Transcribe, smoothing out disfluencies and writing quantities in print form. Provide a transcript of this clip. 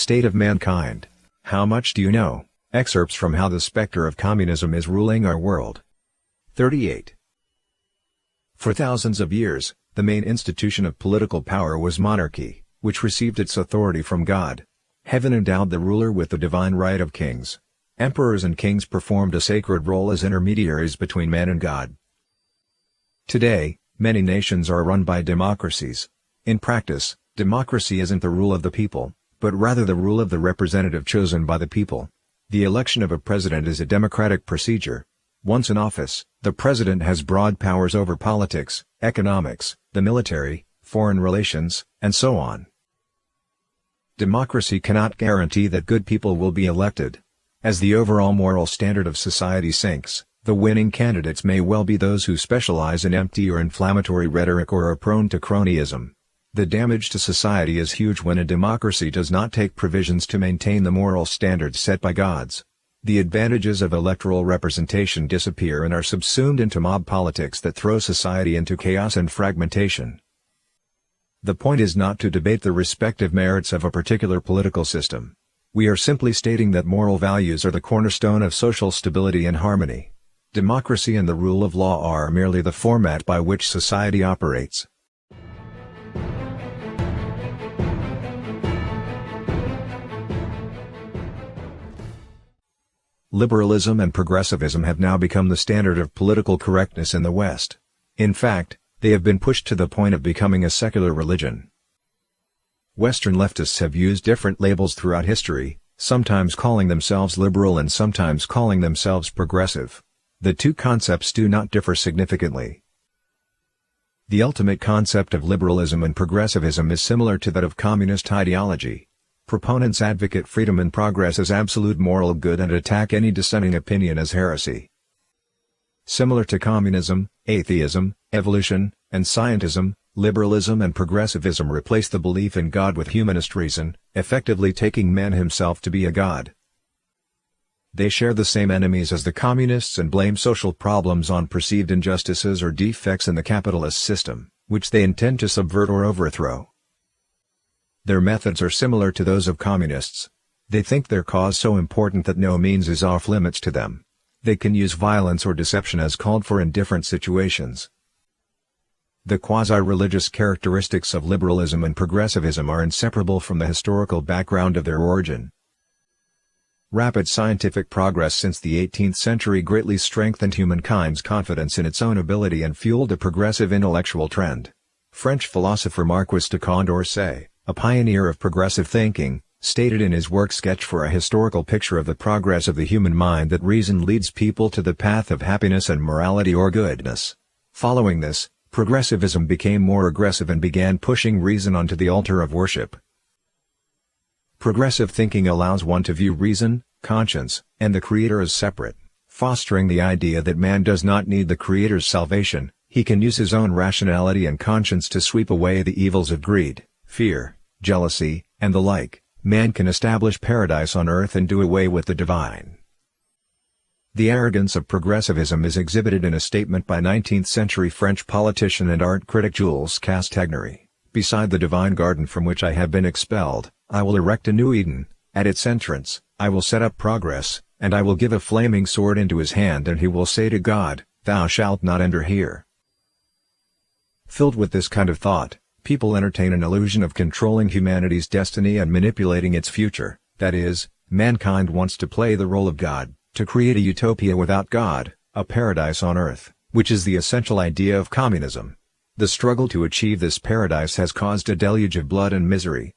state of mankind. How much do you know? Excerpts from How the Spectre of Communism is Ruling Our World. 38. For thousands of years, the main institution of political power was monarchy, which received its authority from God. Heaven endowed the ruler with the divine right of kings. Emperors and kings performed a sacred role as intermediaries between man and God. Today, many nations are run by democracies. In practice, democracy isn't the rule of the people, but rather the rule of the representative chosen by the people. The election of a president is a democratic procedure. Once in office, the president has broad powers over politics, economics, the military, foreign relations, and so on. Democracy cannot guarantee that good people will be elected. As the overall moral standard of society sinks, the winning candidates may well be those who specialize in empty or inflammatory rhetoric or are prone to cronyism. The damage to society is huge when a democracy does not take provisions to maintain the moral standards set by gods. The advantages of electoral representation disappear and are subsumed into mob politics that throw society into chaos and fragmentation. The point is not to debate the respective merits of a particular political system. We are simply stating that moral values are the cornerstone of social stability and harmony. Democracy and the rule of law are merely the format by which society operates. Liberalism and progressivism have now become the standard of political correctness in the West. In fact, they have been pushed to the point of becoming a secular religion. Western leftists have used different labels throughout history, sometimes calling themselves liberal and sometimes calling themselves progressive. The two concepts do not differ significantly. The ultimate concept of liberalism and progressivism is similar to that of communist ideology. Proponents advocate freedom and progress as absolute moral good and attack any dissenting opinion as heresy. Similar to communism, atheism, evolution, and scientism, liberalism and progressivism replace the belief in God with humanist reason, effectively taking man himself to be a god. They share the same enemies as the communists and blame social problems on perceived injustices or defects in the capitalist system, which they intend to subvert or overthrow. Their methods are similar to those of communists. They think their cause so important that no means is off limits to them. They can use violence or deception as called for in different situations. The quasi-religious characteristics of liberalism and progressivism are inseparable from the historical background of their origin. Rapid scientific progress since the 18th century greatly strengthened humankind's confidence in its own ability and fueled a progressive intellectual trend. French philosopher Marquis de Condorcet, a pioneer of progressive thinking, stated in his work Sketch for a Historical Picture of the Progress of the Human Mind that reason leads people to the path of happiness and morality or goodness. Following this, progressivism became more aggressive and began pushing reason onto the altar of worship. Progressive thinking allows one to view reason, conscience, and the Creator as separate, fostering the idea that man does not need the Creator's salvation. He can use his own rationality and conscience to sweep away the evils of greed, fear, jealousy, and the like. Man can establish paradise on earth and do away with the divine. The arrogance of progressivism is exhibited in a statement by 19th-century French politician and art critic Jules Castagnery. Beside the divine garden from which I have been expelled, I will erect a new Eden. At its entrance, I will set up progress, and I will give a flaming sword into his hand, and he will say to God, "Thou shalt not enter here." Filled with this kind of thought, people entertain an illusion of controlling humanity's destiny and manipulating its future. That is, mankind wants to play the role of God, to create a utopia without God, a paradise on earth, which is the essential idea of communism. The struggle to achieve this paradise has caused a deluge of blood and misery.